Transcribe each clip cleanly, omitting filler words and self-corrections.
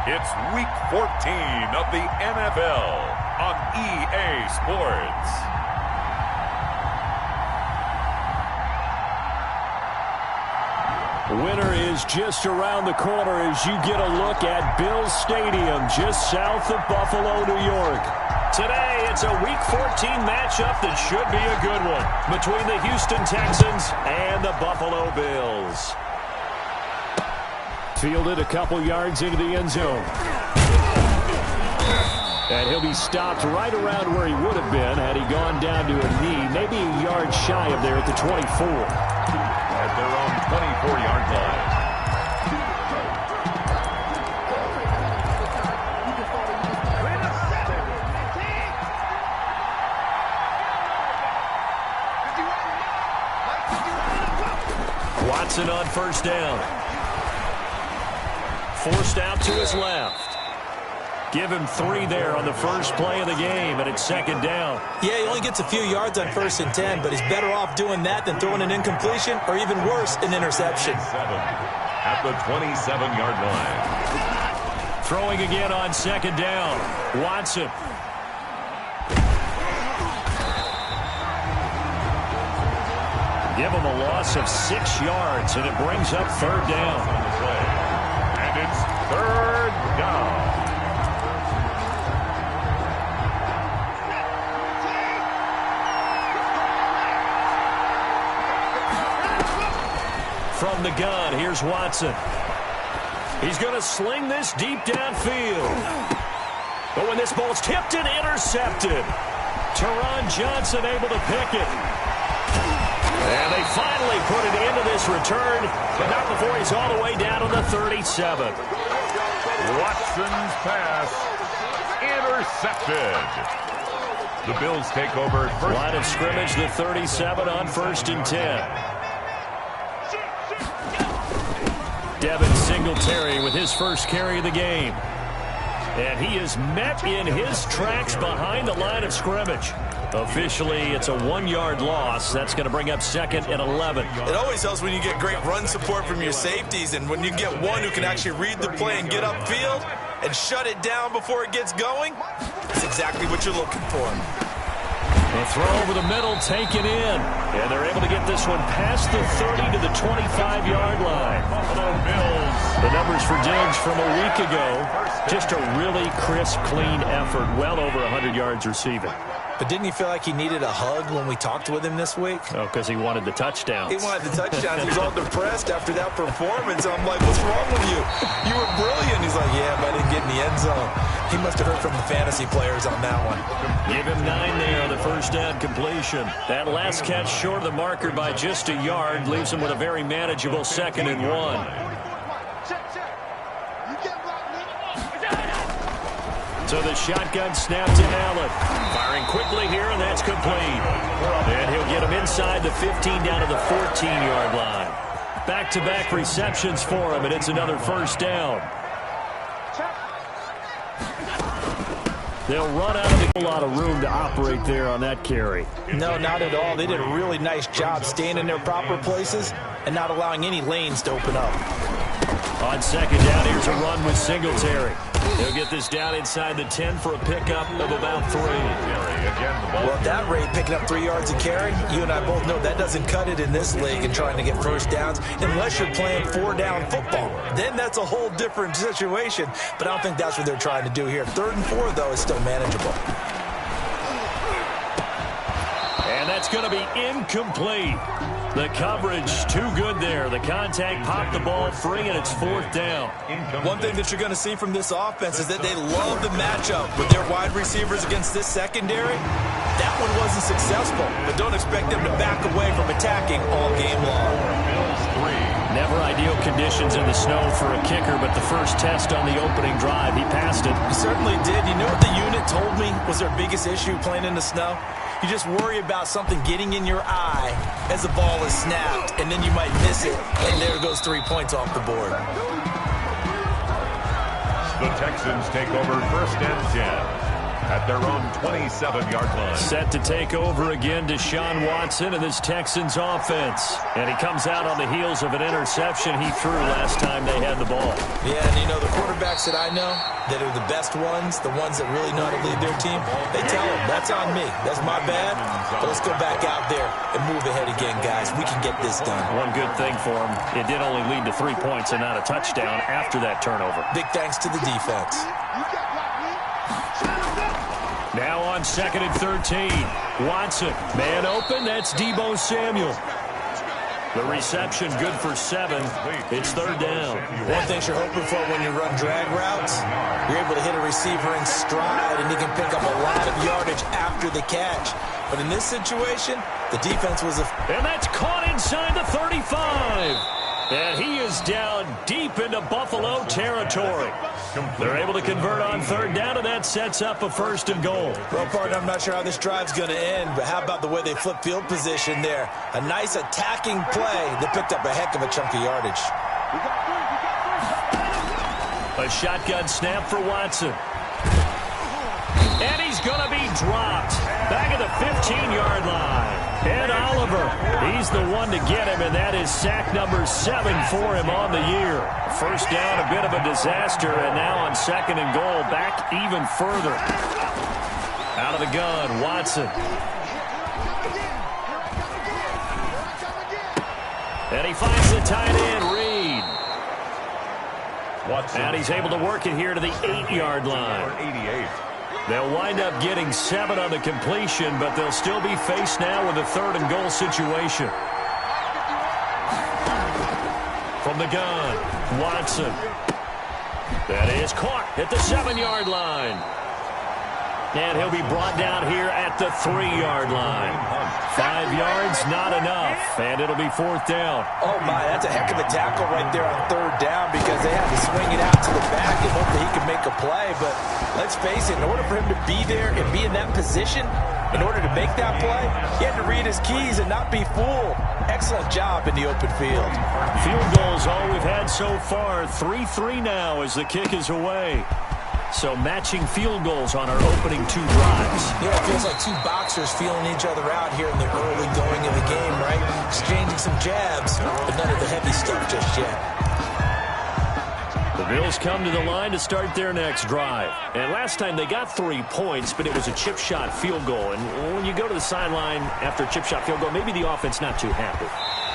It's Week 14 of the NFL on EA Sports. Winter is just around the corner as you get a look at Bills Stadium just south of Buffalo, New York. Today, it's a Week 14 matchup that should be a good one between the Houston Texans and the Buffalo Bills. Fielded a couple yards into the end zone. And he'll be stopped right around where he would have been had he gone down to a knee, maybe a yard shy of there at the 24. At their own 24-yard line. Watson on first down. Forced out to his left. Give him 3 there on the first play of the game, and it's second down. Yeah, he only gets a few yards on 1st and 10, but he's better off doing that than throwing an incompletion or even worse, an interception. At the 27-yard line. Throwing again on second down. Watson. Give him a loss of 6 yards, and it brings up third down. And it's third down. From the gun, here's Watson. He's going to sling this deep downfield. But when this ball's tipped and intercepted, Teron Johnson able to pick it. And they finally put it into this return, but not before he's all the way down to the 37. Watson's pass intercepted. The Bills take over first. Line of scrimmage, the 37 on 1st and 10. Devin Singletary with his first carry of the game. And he is met in his tracks behind the line of scrimmage. Officially, it's a 1-yard loss. That's going to bring up 2nd and 11. It always helps when you get great run support from your safeties, and when you get one who can actually read the play and get upfield and shut it down before it gets going, that's exactly what you're looking for. A throw over the middle taken in. And they're able to get this one past the 30 to the 25-yard line. Buffalo Bills. The numbers for Diggs from a week ago. Just a really crisp, clean effort. Well over 100 yards receiving. But didn't you feel like he needed a hug when we talked with him this week? Oh, because he wanted the touchdowns. He wanted the touchdowns. He was all depressed after that performance. I'm like, what's wrong with you? You were brilliant. He's like, yeah, but I didn't get in the end zone. He must have heard from the fantasy players on that one. Give him 9 there on the first down completion. That last catch short of the marker by just a yard leaves him with a very manageable 2nd and 1. So the shotgun snap to Allen. Firing quickly here, and that's complete. And he'll get him inside the 15 down to the 14-yard line. Back-to-back receptions for him, and it's another first down. They'll run out of a lot of room to operate there on that carry. No, not at all. They did a really nice job staying in their proper places and not allowing any lanes to open up. On second down, here's a run with Singletary. They'll get this down inside the 10 for a pickup of about 3. Well, at that rate, picking up 3 yards a carry, you and I both know that doesn't cut it in this league and trying to get first downs unless you're playing 4-down football. Then that's a whole different situation, but I don't think that's what they're trying to do here. 3rd and 4, though, is still manageable. And that's going to be incomplete. The coverage too good there. The contact popped the ball free, and it's 4th down. One thing that you're going to see from this offense is that they love the matchup with their wide receivers against this secondary. That one wasn't successful, but don't expect them to back away from attacking all game long. Never ideal conditions in the snow for a kicker, but the first test on the opening drive, he passed it. He certainly did. You know what the unit told me was their biggest issue playing in the snow? You just worry about something getting in your eye as the ball is snapped, and then you might miss it, and there goes 3 points off the board. The Texans take over 1st and 10. at their own 27-yard line. Set to take over again, Deshaun Watson and this Texans offense. And he comes out on the heels of an interception he threw last time they had the ball. Yeah, and you know, the quarterbacks that I know that are the best ones, the ones that really know how to lead their team, they tell them, that's on me. That's my bad. But let's go back out there and move ahead again, guys. We can get this done. One good thing for him, it did only lead to 3 points and not a touchdown after that turnover. Big thanks to the defense. Now on 2nd and 13. Watson, man open, that's Deebo Samuel. The reception good for 7. It's 3rd down. One thing you're hoping for when you run drag routes, you're able to hit a receiver in stride, and he can pick up a lot of yardage after the catch. But in this situation, the defense was and that's caught inside the 35. And he is down deep into Buffalo territory. They're able to convert on 3rd down, and that sets up a 1st and goal. Well, partner, I'm not sure how this drive's going to end, but how about the way they flip field position there? A nice attacking play that picked up a heck of a chunk of yardage. A shotgun snap for Watson. And he's going to be dropped back at the 15-yard line. Ed Oliver, he's the one to get him, and that is sack number 7 for him on the year. 1st down, a bit of a disaster, and now on 2nd and goal, back even further. Out of the gun, Watson. And he finds the tight end, Reed. And he's able to work it here to the 8-yard line. 88. They'll wind up getting 7 on the completion, but they'll still be faced now with a 3rd and goal situation. From the gun, Watson. That is caught at the 7-yard line. And he'll be brought down here at the 3-yard line. 5 yards, not enough, and it'll be 4th down. Oh, my, that's a heck of a tackle right there on 3rd down because they had to swing it out to the back and hope that he could make a play. But let's face it, in order for him to be there and be in that position, in order to make that play, he had to read his keys and not be fooled. Excellent job in the open field. Field goals all we've had so far. 3-3 now as the kick is away. So matching field goals on our opening 2 drives. Yeah, it feels like 2 boxers feeling each other out here in the early going of the game, right? Exchanging some jabs, but none of the heavy stuff just yet. The Bills come to the line to start their next drive. And last time they got 3 points, but it was a chip shot field goal. And when you go to the sideline after a chip shot field goal, maybe the offense not too happy.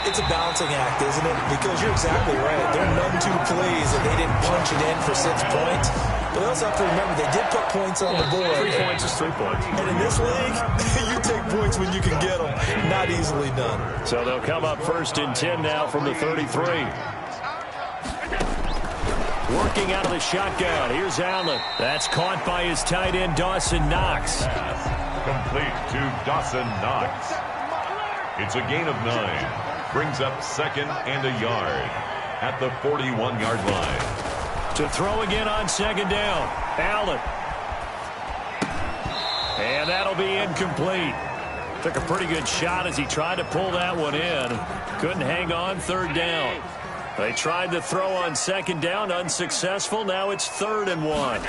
It's a balancing act, isn't it? Because you're exactly right. They're none too pleased that they didn't punch it in for 6 points. But they also have to remember they did put points on the board. 3 points is 3 points. And in this league, you take points when you can get them. Not easily done. So they'll come up 1st and 10 now from the 33. Working out of the shotgun. Here's Allen. That's caught by his tight end, Dawson Knox. Complete to Dawson Knox. It's a gain of 9. Brings up 2nd and a yard at the 41-yard line. To throw again on 2nd down. Allen. And that'll be incomplete. Took a pretty good shot as he tried to pull that one in. Couldn't hang on 3rd down. They tried to throw on 2nd down, unsuccessful. Now it's 3rd and 1.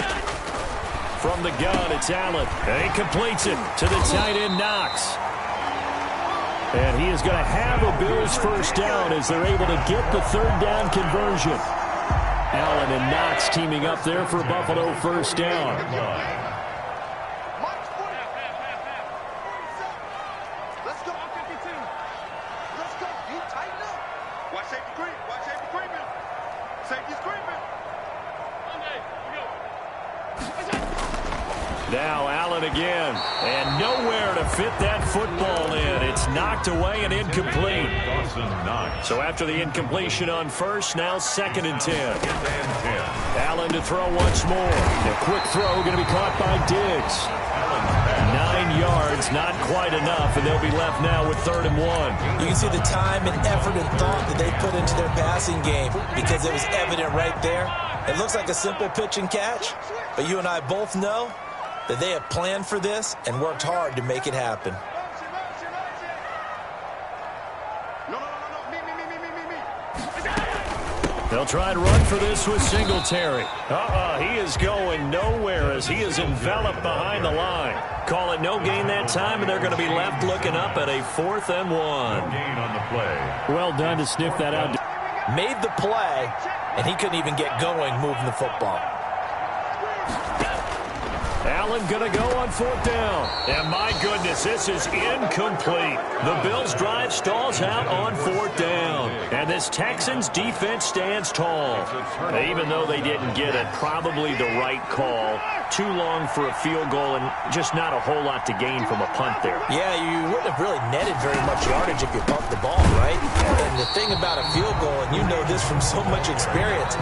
From the gun, it's Allen. And he completes it to the tight end, Knox. And he is going to have a Bills 1st down as they're able to get the 3rd down conversion. Allen and Knox teaming up there for Buffalo 1st down. Let's go. 52. Let's go. You tighten up. Watch safety creep. Watch safety creeping. Safety's creeping. Monday. We go. Now Allen again. And nowhere to fit that football in. It's knocked away and incomplete. So after the incompletion on 1st, now 2nd and 10. Allen to throw once more. A quick throw going to be caught by Diggs. 9 yards, not quite enough, and they'll be left now with 3rd and 1. You can see the time and effort and thought that they put into their passing game because it was evident right there. It looks like a simple pitch and catch, but you and I both know that they have planned for this and worked hard to make it happen. They'll try and run for this with Singletary. He is going nowhere as he is enveloped behind the line. Call it no gain that time, and they're going to be left looking up at a 4th and 1. Gain on the play. Well done to sniff that out. Made the play, and he couldn't even get going moving the football. Allen going to go on 4th down. And my goodness, this is incomplete. The Bills' drive stalls out on 4th down. And this Texans defense stands tall. Even though they didn't get it, probably the right call. Too long for a field goal and just not a whole lot to gain from a punt there. Yeah, you wouldn't have really netted very much yardage if you pumped the ball, right? And the thing about a field goal, and you know this from so much experience,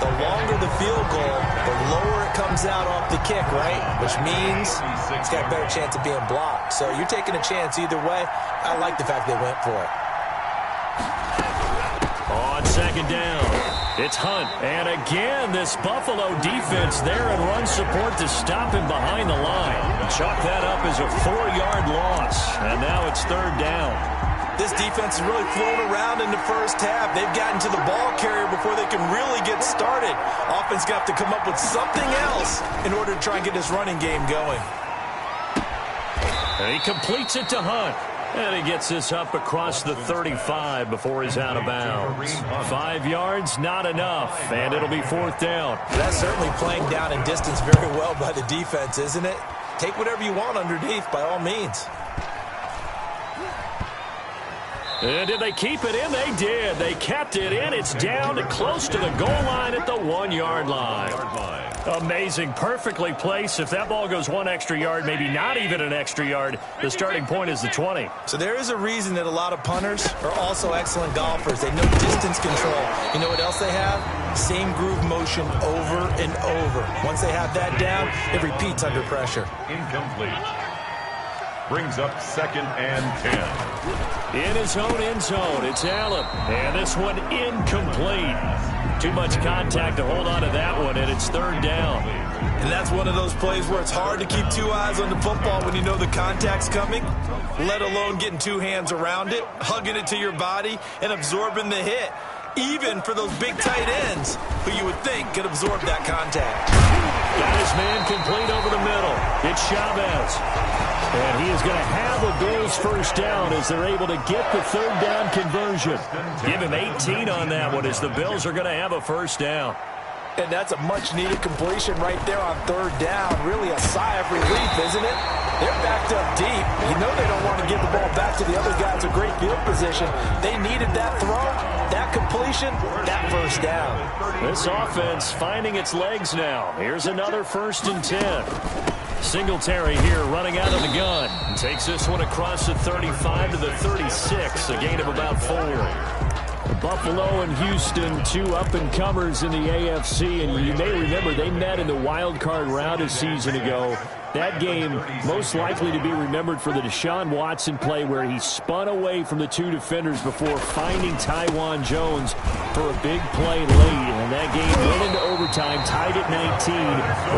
the longer the field goal, the lower it comes out off the kick, right? Which means it's got a better chance of being blocked. So you're taking a chance either way. I like the fact they went for it. On 2nd down, it's Hunt. And again, this Buffalo defense there and run support to stop him behind the line. Chalk that up as a 4-yard loss. And now it's 3rd down. This defense has really flown around in the first half. They've gotten to the ball carrier before they can really get started. Offense got to come up with something else in order to try and get this running game going. And he completes it to Hunt. And he gets this up across the 35 before he's out of bounds. 5 yards, not enough. And it'll be 4th down. That's certainly playing down in distance very well by the defense, isn't it? Take whatever you want underneath by all means. And did they keep it in? They did. They kept it in. It's down to close to the goal line at the 1-yard line. Amazing. Perfectly placed. If that ball goes 1 extra yard, maybe not even an extra yard, the starting point is the 20. So there is a reason that a lot of punters are also excellent golfers. They know distance control. You know what else they have? Same groove motion over and over. Once they have that down, it repeats under pressure. Incomplete. Brings up 2nd and 10. In his own end zone, it's Allen. And this one incomplete. Too much contact to hold on to that one, and it's 3rd down. And that's one of those plays where it's hard to keep 2 eyes on the football when you know the contact's coming, let alone getting 2 hands around it, hugging it to your body, and absorbing the hit. Even for those big tight ends who you would think could absorb that contact. Got his man complete over the middle. It's Chavez. And he is going to have a Bills 1st down as they're able to get the 3rd down conversion. Give him 18 on that one as the Bills are going to have a 1st down. And that's a much-needed completion right there on 3rd down. Really a sigh of relief, isn't it? They're backed up deep. You know they don't want to give the ball back to the other guys in great field position. They needed that throw, that completion, that 1st down. This offense finding its legs now. Here's another 1st and 10. Singletary here running out of the gun. Takes this one across the 35 to the 36, a gain of about 4. Buffalo and Houston, 2 up-and-comers in the AFC, and you may remember they met in the wild card round a season ago. That game most likely to be remembered for the Deshaun Watson play where he spun away from the 2 defenders before finding Taiwan Jones for a big play late. And that game went into overtime, tied at 19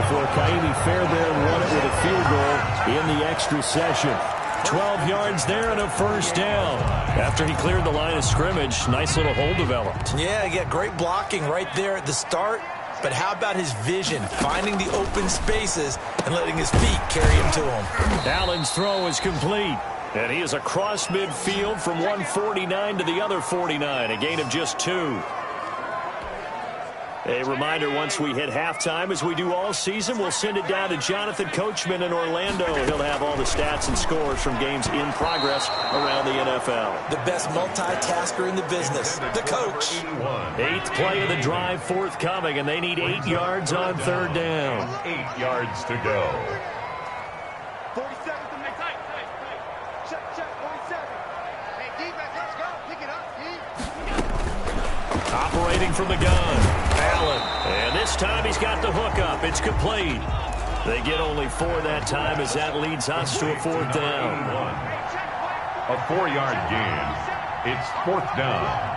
before Kaimi Fairbairn won it with a field goal in the extra session. 12 yards there and a 1st down. After he cleared the line of scrimmage, nice little hole developed. Yeah, he got great blocking right there at the start. But how about his vision, finding the open spaces and letting his feet carry him to him? Allen's throw is complete. And he is across midfield from 149 to the other 49, a gain of just 2. A reminder, once we hit halftime, as we do all season, we'll send it down to Jonathan Coachman in Orlando. He'll have all the stats and scores from games in progress around the NFL. The best multitasker in the business, the coach. 8th play of the drive forthcoming, and they need 8 yards on 3rd down. 8 yards to go. 47 to make tight. Check, 47. Hey, defense, let's go. Pick it up, D. Operating from the gun. Allen. And this time he's got the hook up. It's complete. They get only 4 that time as that leads us to a 4th down. A 4-yard gain. It's 4th down.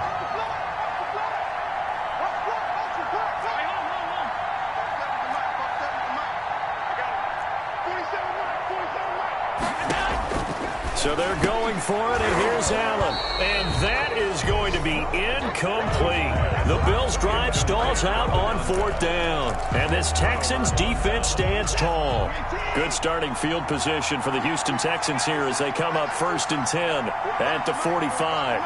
So they're going for it, and here's Allen. And that is going to be incomplete. The Bills' drive stalls out on 4th down. And this Texans defense stands tall. Good starting field position for the Houston Texans here as they come up 1st and 10 at the 45.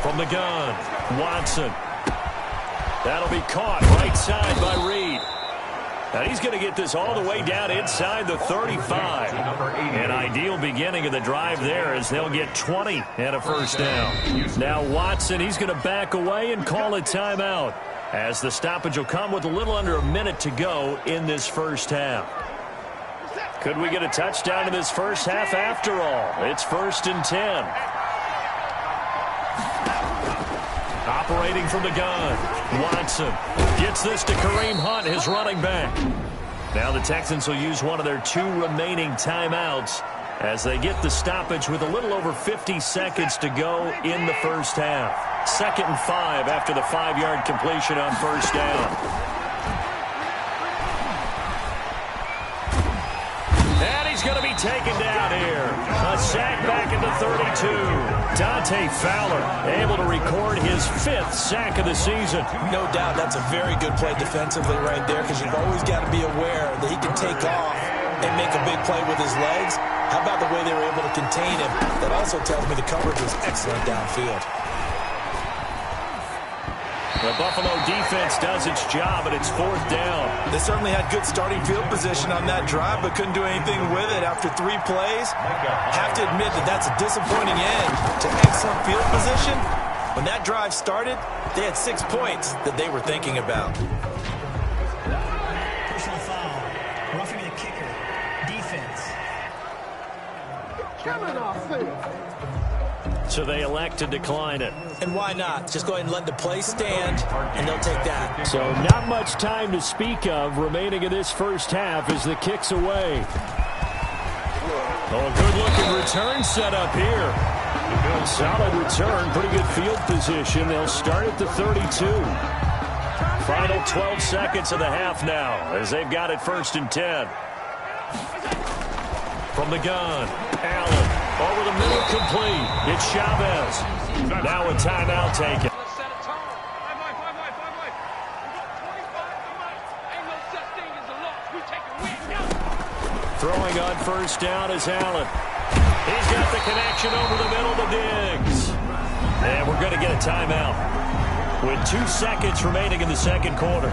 From the gun, Watson. That'll be caught right side by Reed. Now he's going to get this all the way down inside the 35. An ideal beginning of the drive there as they'll get 20 and a first down. Now Watson, he's going to back away and call a timeout as the stoppage will come with a little under a minute to go in this first half. Could we get a touchdown in this first half after all? It's 1st and 10. Operating from the gun, Watson gets this to Kareem Hunt, his running back. Now the Texans will use one of their 2 remaining timeouts as they get the stoppage with a little over 50 seconds to go in the first half. 2nd and 5 after the 5-yard completion on first down. And he's going to be taken down here. A sack back at the 32. Dante Fowler able to record his 5th sack of the season. No doubt that's a very good play defensively right there because you've always got to be aware that he can take off and make a big play with his legs. How about the way they were able to contain him? That also tells me the coverage was excellent downfield. The Buffalo defense does its job, and it's 4th down. They certainly had good starting field position on that drive, but couldn't do anything with it after 3 plays. Have to admit that that's a disappointing end to excellent field position. When that drive started, they had 6 points that they were thinking about. Personal foul. Roughing the kicker. Defense. Killing ourselves. So they elect to decline it. And why not? Just go ahead and let the play stand, and they'll take that. So not much time to speak of remaining in this first half as the kick's away. Oh, good-looking return set up here. Solid return, pretty good field position. They'll start at the 32. Final 12 seconds of the half now as they've got it 1st and 10. From the gun, Allen. Over the middle, complete. It's Chavez. Now a timeout taken. Throwing on first down is Allen. He's got the connection over the middle to Diggs. And we're going to get a timeout with 2 seconds remaining in the second quarter.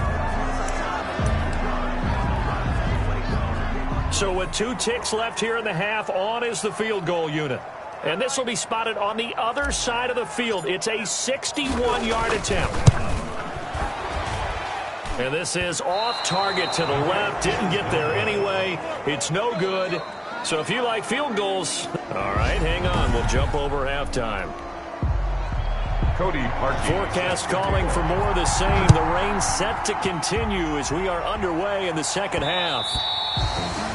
So with 2 ticks left here in the half, on is the field goal unit. And this will be spotted on the other side of the field. It's a 61-yard attempt. And this is off target to the left. Didn't get there anyway. It's no good. So if you like field goals, all right, hang on. We'll jump over halftime. Cody Parkey. Forecast calling for more of the same. The rain set to continue as we are underway in the second half.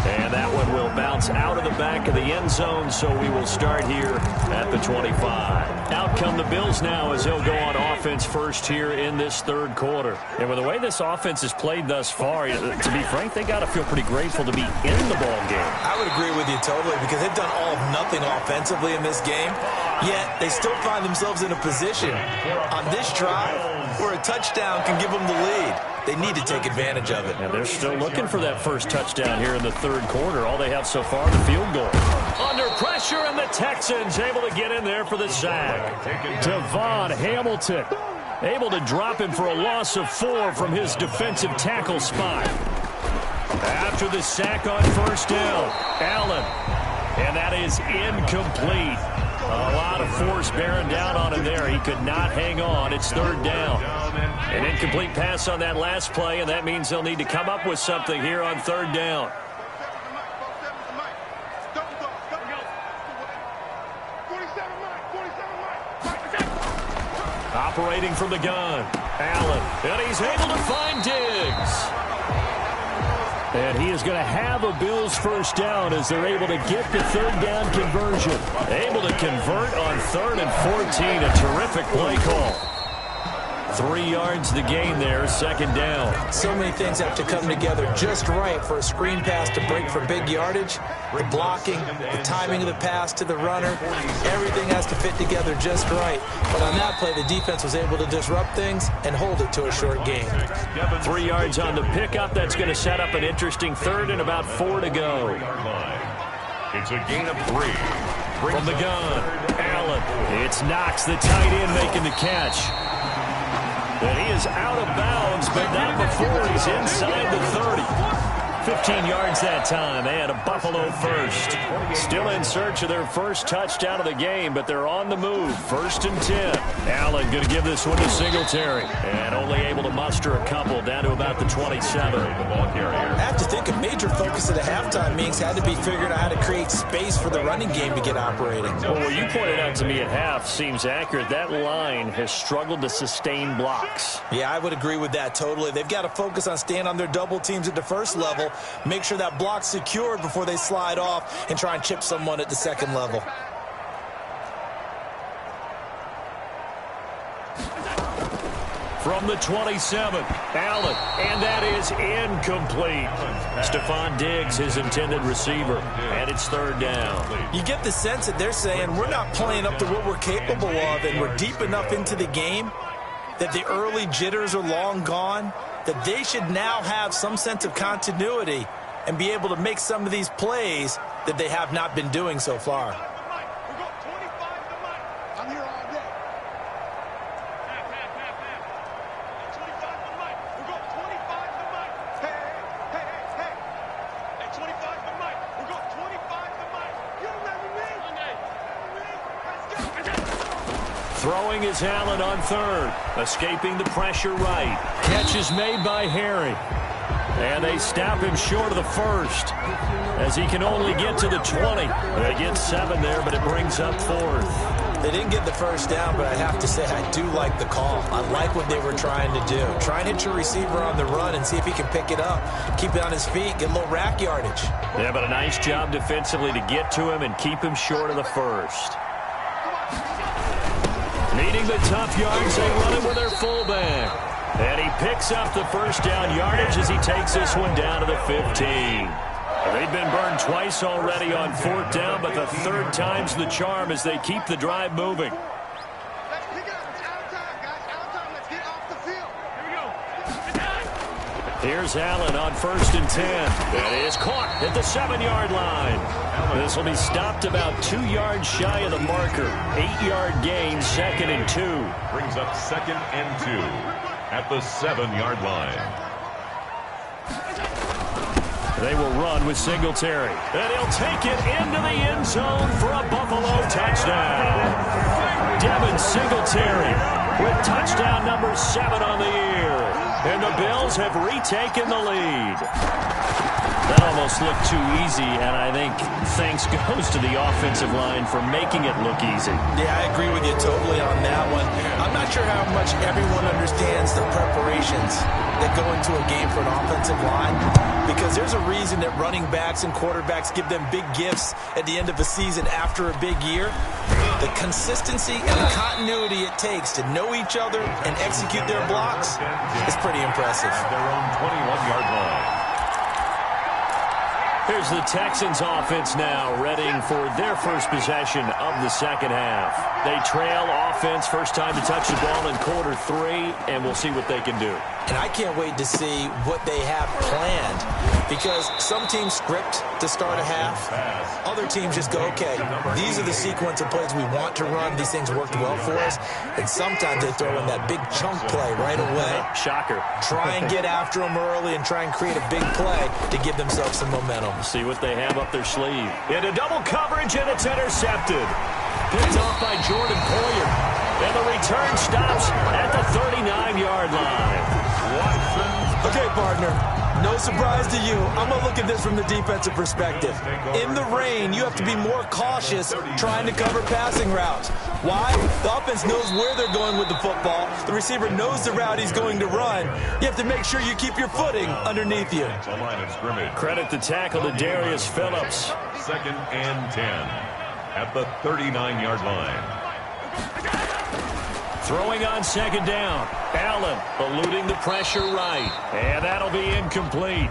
And that one will bounce out of the back of the end zone, so we will start here at the 25. Out come the Bills now as they'll go on offense first here in this third quarter. And with the way this offense has played thus far, to be frank, they got to feel pretty grateful to be in the ball game. I would agree with you totally because they've done all of nothing offensively in this game, yet they still find themselves in a position on this drive where a touchdown can give them the lead. They need to take advantage of it. And they're still looking for that first touchdown here in the third quarter. All they have so far, the field goal. Under pressure, and the Texans able to get in there for the sack. Devon Hamilton able to drop him for a loss of 4 from his defensive tackle spot. After the sack on first down, Allen. And that is incomplete. A lot of force bearing down on him there. He could not hang on. It's third down. An incomplete pass on that last play, and that means they'll need to come up with something here on third down. Operating from the gun, Allen. And he's able to find Diggs. And he is going to have a Bills first down as they're able to get the third down conversion. Able to convert on 3rd and 14. A terrific play call. 3 yards to gain there, second down. So many things have to come together just right for a screen pass to break for big yardage. The blocking, the timing of the pass to the runner, everything has to fit together just right. But on that play, the defense was able to disrupt things and hold it to a short gain. 3 yards on the pickup. That's going to set up an interesting third and about 4 to go. It's a gain of 3. From the gun, Allen. It's Knox, the tight end, making the catch. And he is out of bounds, but not before he's inside the 30. 15 yards that time. They had a Buffalo first. Still in search of their first touchdown of the game, but they're on the move. 1st and 10. Allen going to give this one to Singletary. And only able to muster a couple down to about the 27. I have to think a major focus at the halftime meetings had to be figuring out how to create space for the running game to get operating. Well, what you pointed out to me at half seems accurate. That line has struggled to sustain blocks. Yeah, I would agree with that totally. They've got to focus on staying on their double teams at the first level, make sure that block's secured before they slide off and try and chip someone at the second level. From the 27, Allen, and that is incomplete. Stephon Diggs, his intended receiver, and it's 3rd down. You get the sense that they're saying we're not playing up to what we're capable of, and we're deep enough into the game that the early jitters are long gone, that they should now have some sense of continuity and be able to make some of these plays that they have not been doing so far. Throwing is Allen on 3rd. Escaping the pressure right. Catch is made by Harry. And they stop him short of the 1st as he can only get to the 20. They get 7 there, but it brings up 4th. They didn't get the 1st down, but I have to say I do like the call. I like what they were trying to do. Try and hit your receiver on the run and see if he can pick it up. Keep it on his feet, get a little rack yardage. Yeah, but a nice job defensively to get to him and keep him short of the 1st. Needing the tough yards, they run it with their fullback. And he picks up the 1st down yardage as he takes this one down to the 15. They've been burned twice already on 4th down, but the 3rd time's the charm as they keep the drive moving. Here's Allen on 1st and 10. That is caught at the 7-yard line. This will be stopped about 2 yards shy of the marker. 8-yard gain, 2nd and 2. Brings up 2nd and 2 at the 7-yard line. They will run with Singletary. And he'll take it into the end zone for a Buffalo touchdown. Devin Singletary with touchdown number 7 on the year. And the Bills have retaken the lead. That almost looked too easy, and I think thanks goes to the offensive line for making it look easy. Yeah, I agree with you totally on that one. I'm not sure how much everyone understands the preparations that go into a game for an offensive line, because there's a reason that running backs and quarterbacks give them big gifts at the end of the season after a big year. The consistency and the continuity it takes to know each other and execute their blocks is pretty impressive. Their own 21-yard line. Here's the Texans offense now, readying for their first possession of the second half. They trail offense, first time to touch the ball in quarter 3, and we'll see what they can do. And I can't wait to see what they have planned, because some teams script to start a half. Other teams just go, okay, these are the sequence of plays we want to run. These things worked well for us. And sometimes they throw in that big chunk play right away. Shocker. Try and get after them early and try and create a big play to give themselves some momentum. See what they have up their sleeve. Into double coverage, and it's intercepted. Picked off by Jordan Poyer. And the return stops at the 39-yard line. Okay, partner, no surprise to you. I'm going to look at this from the defensive perspective. In the rain, you have to be more cautious trying to cover passing routes. Why? The offense knows where they're going with the football. The receiver knows the route he's going to run. You have to make sure you keep your footing underneath you. Credit the tackle to Darius Phillips. 2nd and 10 at the 39-yard line. Throwing on second down. Allen eluding the pressure right. And that'll be incomplete.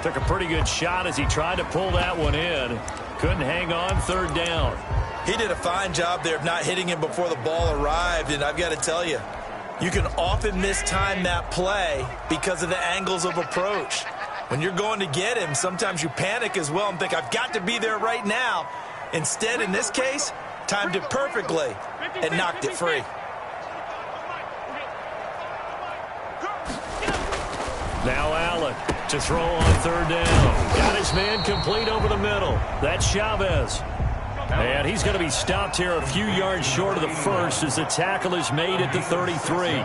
Took a pretty good shot as he tried to pull that one in. Couldn't hang on third down. He did a fine job there of not hitting him before the ball arrived, and I've got to tell you, you can often mistime that play because of the angles of approach. When you're going to get him, sometimes you panic as well and think, I've got to be there right now. Instead, in this case, timed it perfectly and knocked it free. Now Allen to throw on third down. Got his man complete over the middle. That's Chavez. And he's going to be stopped here a few yards short of the first as the tackle is made at the 33.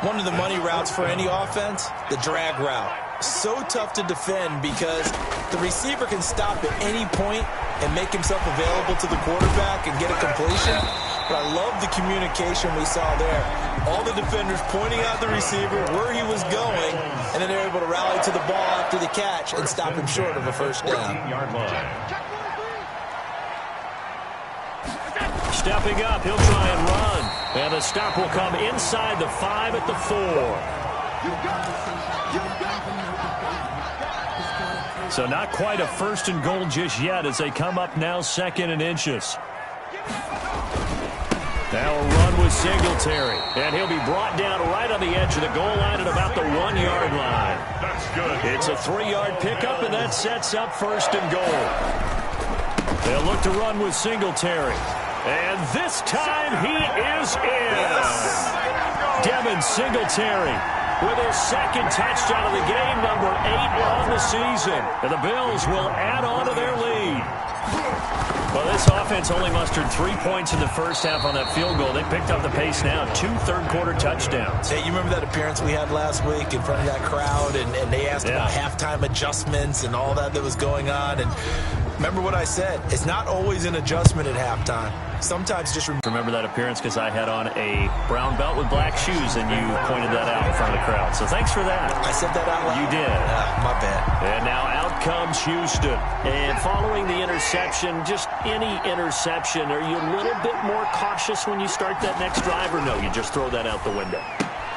One of the money routes for any offense, the drag route. So tough to defend because the receiver can stop at any point and make himself available to the quarterback and get a completion. But I love the communication we saw there. All the defenders pointing out the receiver, where he was going, and then they're able to rally to the ball after the catch and stop him short of a first down. Stepping up, he'll try and run. And the stop will come inside the 5 at the 4. So not quite a first and goal just yet as they come up now second and inches. Now a run with Singletary. And he'll be brought down right on the edge of the goal line at about the 1-yard line. That's good. It's a 3-yard pickup, and that sets up first and goal. They'll look to run with Singletary. And this time he is in. Devin Singletary with his second touchdown of the game, number 8 on the season. And the Bills will add on to their lead. Well, this offense only mustered 3 points in the first half on that field goal. They picked up the pace now. 2 third-quarter touchdowns. Hey, you remember that appearance we had last week in front of that crowd, and they asked about halftime adjustments and all that was going on. And remember what I said. It's not always an adjustment at halftime. Sometimes just remember that appearance because I had on a brown belt with black shoes, and you pointed that out in front of the crowd. So thanks for that. I said that out loud? You did. My bad. And now out comes Houston. And following the interception, just any interception, are you a little bit more cautious when you start that next drive, or no, you just throw that out the window?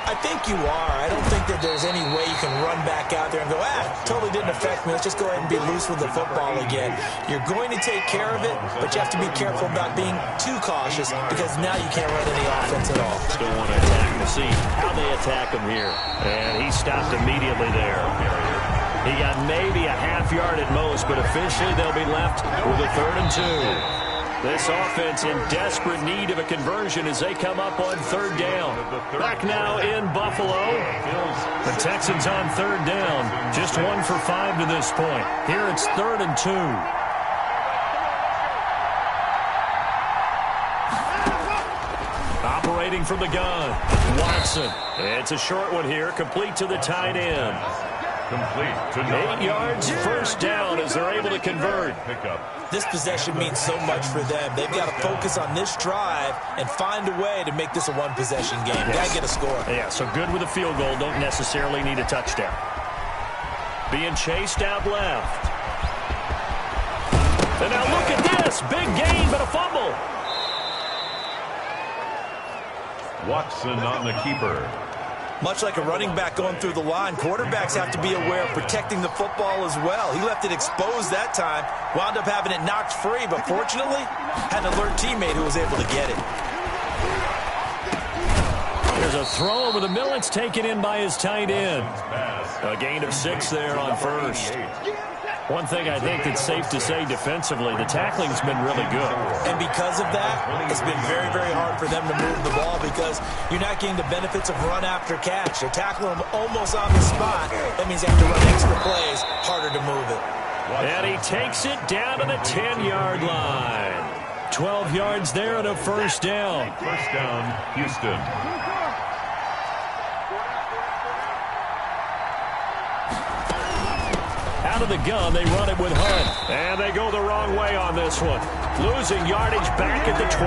I think you are. I don't think that there's any way you can run back out there and go, totally didn't affect me. Let's just go ahead and be loose with the football again. You're going to take care of it, but you have to be careful about being too cautious because now you can't run any offense at all. Still want to attack him to see how they attack him here. And he stopped immediately there. He got maybe a half yard at most, but officially they'll be left with a 3rd and 2. This offense in desperate need of a conversion as they come up on 3rd down. Back now in Buffalo. The Texans on 3rd down. Just 1 for 5 to this point. Here it's 3rd and 2. Operating from the gun. Watson. It's a short one here. Complete to the tight end. Complete to 8 yards, first down as they're able to convert. This possession means so much for them. They've got to focus on this drive and find a way to make this a one-possession game. Got to get a score. Yeah, so good with a field goal. Don't necessarily need a touchdown. Being chased out left. And now look at this. Big gain, but a fumble. Watson on the keeper. Much like a running back going through the line, quarterbacks have to be aware of protecting the football as well. He left it exposed that time, wound up having it knocked free, but fortunately, had an alert teammate who was able to get it. There's a throw over the middle. It's taken in by his tight end. A gain of 6 there on first. One thing I think that's safe to say defensively, the tackling's been really good. And because of that, it's been very, very hard for them to move the ball because you're not getting the benefits of run after catch. They're tackling them almost on the spot. That means they have to run extra plays, harder to move it. And he takes it down to the 10-yard line. 12 yards there and a first down. First down, Houston. Out of the gun, they run it with Hunt. And they go the wrong way on this one. Losing yardage back at the 12.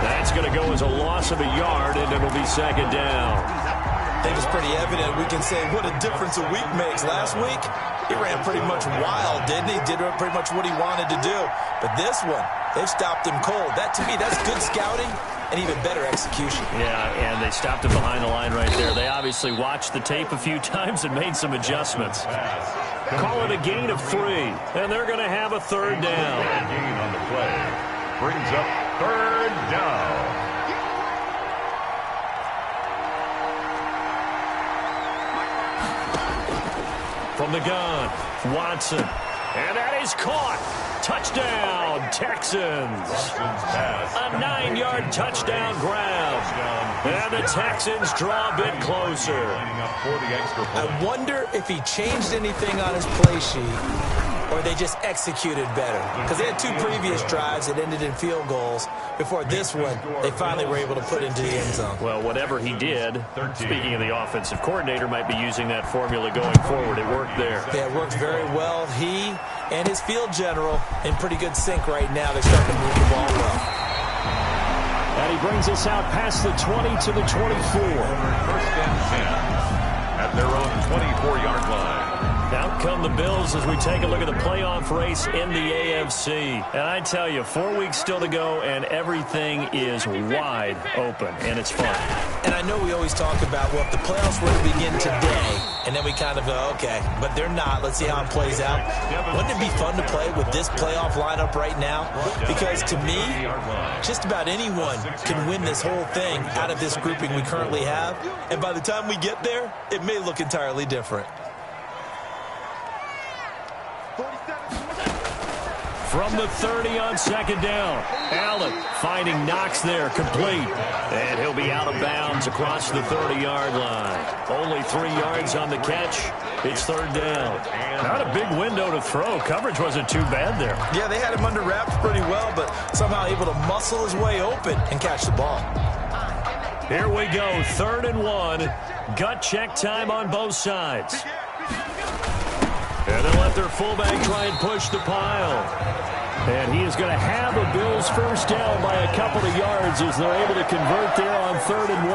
That's going to go as a loss of a yard, and it'll be second down. I think it's pretty evident. We can say what a difference a week makes. Last week, he ran pretty much wild, didn't he? Did pretty much what he wanted to do. But this one, they've stopped him cold. That, to me, that's good scouting and even better execution. Yeah, and they stopped him behind the line right there. They obviously watched the tape a few times and made some adjustments. Call it a gain of 3, and they're going to have a third down. Gain on the play brings up third down. From the gun, Watson. And that is caught. Touchdown, Texans. A 9-yard touchdown grab. And the Texans draw a bit closer. I wonder if he changed anything on his play sheet or they just executed better. Because they had 2 previous drives that ended in field goals. Before this one, they finally were able to put into the end zone. Well, whatever he did, speaking of the offensive coordinator, might be using that formula going forward. It worked there. Yeah, it worked very well. He and his field general in pretty good sync right now. They're starting to move the ball well. And he brings us out past the 20 to the 24. First and 10 at their own 24-yard line. Out come the Bills as we take a look at the playoff race in the AFC. And I tell you, 4 weeks still to go, and everything is wide open, and it's fun. And I know we always talk about, well, if the playoffs were to begin today, and then we kind of go, okay, but they're not. Let's see how it plays out. Wouldn't it be fun to play with this playoff lineup right now? Because to me, just about anyone can win this whole thing out of this grouping we currently have. And by the time we get there, it may look entirely different. From the 30 on second down, Allen finding Knox there, complete. And he'll be out of bounds across the 30-yard line. Only 3 yards on the catch. It's third down. Not a big window to throw. Coverage wasn't too bad there. Yeah, they had him under wraps pretty well, but somehow able to muscle his way open and catch the ball. Here we go, 3rd and 1. Gut check time on both sides. And they'll let their fullback try and push the pile. And he is going to have a Bills first down by a couple of yards as they're able to convert there on 3rd and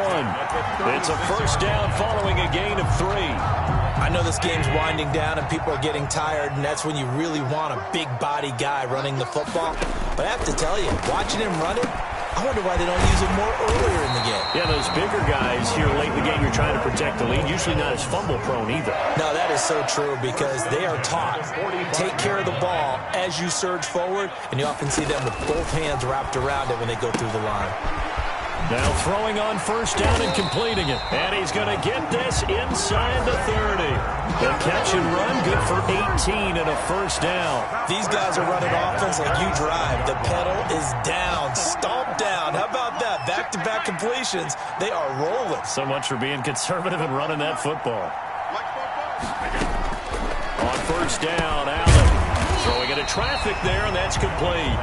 1. It's a first down following a gain of 3. I know this game's winding down and people are getting tired, and that's when you really want a big body guy running the football. But I have to tell you, watching him run it, I wonder why they don't use him more earlier in the game. Yeah, those bigger guys here late in the game, you're trying to protect the lead. Usually not as fumble-prone either. No, that is so true because they are taught. Take care of the ball as you surge forward, and you often see them with both hands wrapped around it when they go through the line. Now throwing on first down and completing it. And he's going to get this inside the 30. The catch and run, good for 18 and a first down. These guys are running offense like you drive. The pedal is down, stomped down. How about that? Back-to-back completions. They are rolling. So much for being conservative and running that football. On first down, Allen throwing into traffic there, and that's complete.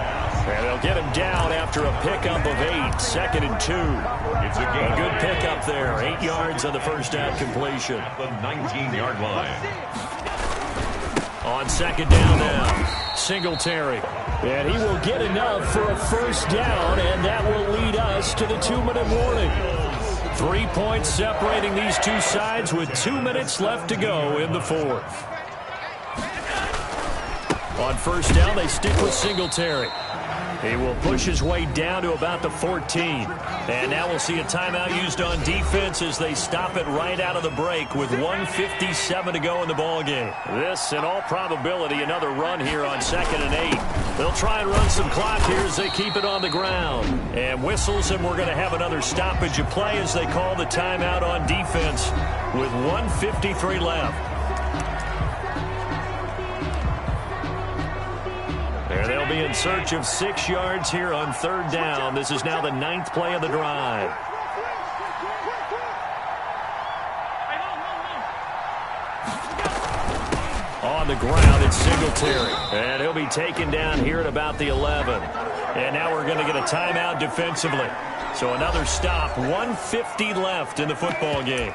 And they'll get him down after a pickup of 8, 2nd and 2. It's a good pickup there, 8 yards on the first down completion. At the 19-yard line. On second down now, Singletary. And he will get enough for a first down, and that will lead us to the 2-minute warning. 3 points separating these two sides with 2 minutes left to go in the fourth. On first down, they stick with Singletary. He will push his way down to about the 14. And now we'll see a timeout used on defense as they stop it right out of the break with 1:57 to go in the ballgame. This, in all probability, another run here on 2nd and 8. They'll try and run some clock here as they keep it on the ground. And whistles, and we're going to have another stoppage of play as they call the timeout on defense with 1:53 left. They'll be in search of 6 yards here on third down. This is now the 9th play of the drive. On the ground, it's Singletary. And he'll be taken down here at about the 11. And now we're going to get a timeout defensively. So another stop, 1:50 left in the football game.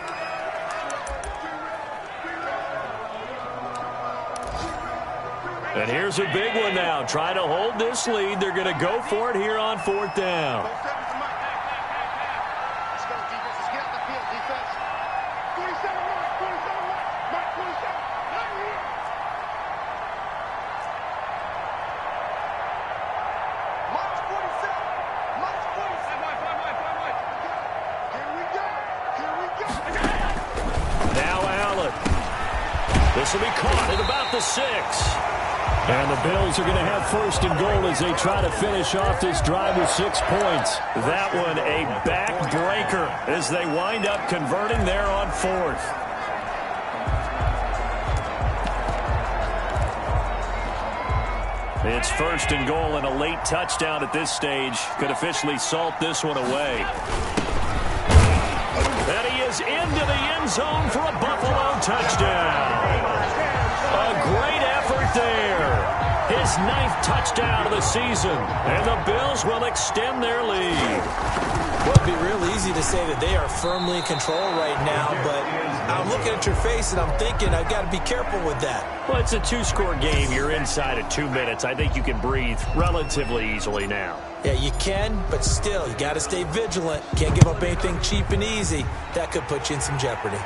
And here's a big one now. Try to hold this lead. They're going to go for it here on 4th down. Let's go, defense. Let's get out the field, defense. 27 Mark, 27 Mark, Mark 27. Right here. Mark 47. Mark 47. This will be caught at about the 6. And the Bills are going to have first and goal as they try to finish off this drive with 6 points. That one a backbreaker as they wind up converting there on 4th. It's first and goal, and a late touchdown at this stage could officially salt this one away. And he is into the end zone for a Buffalo touchdown. A great effort there. His 9th touchdown of the season. And the Bills will extend their lead. Well, it'd be real easy to say that they are firmly in control right now, but I'm looking at your face and I'm thinking I've got to be careful with that. Well, it's a 2-score game. You're inside of 2 minutes. I think you can breathe relatively easily now. Yeah, you can, but still, you got to stay vigilant. Can't give up anything cheap and easy. That could put you in some jeopardy.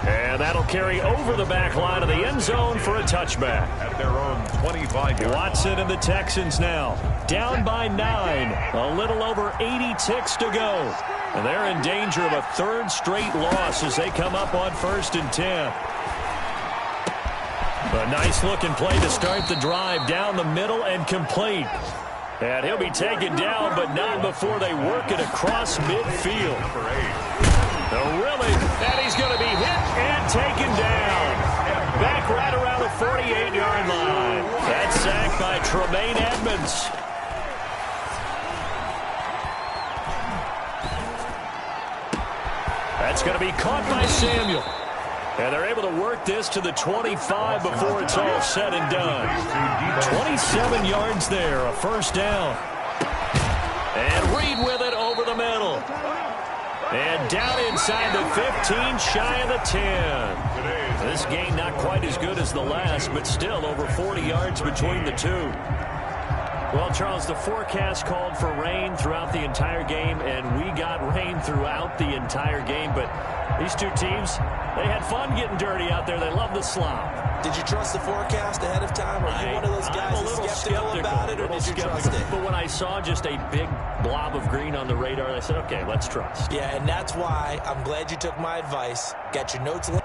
And that'll carry over the back line of the end zone for a touchback. At their own 25-yard Watson and the Texans now down by 9. A little over 80 ticks to go. And they're in danger of a 3rd straight loss as they come up on 1st and 10. A nice-looking play to start the drive down the middle and complete. And he'll be taken down, but not before they work it across midfield. Number 8. Really, and he's going to be hit and taken down. Back right around the 48-yard line. That's sacked by Tremaine Edmonds. That's going to be caught by Samuel. And they're able to work this to the 25 before it's all said and done. 27 yards there, a first down. And Reed with it over the middle. And down inside the 15, shy of the 10. This game not quite as good as the last, but still over 40 yards between the two. Well, Charles, the forecast called for rain throughout the entire game, and we got rain throughout the entire game. But these two teams, they had fun getting dirty out there. They love the slop. Did you trust the forecast ahead of time? Are you one of those guys that's skeptical about it, or did you trust it? But when I saw just a big blob of green on the radar, I said, okay, let's trust. Yeah, and that's why I'm glad you took my advice. Got your notes linked.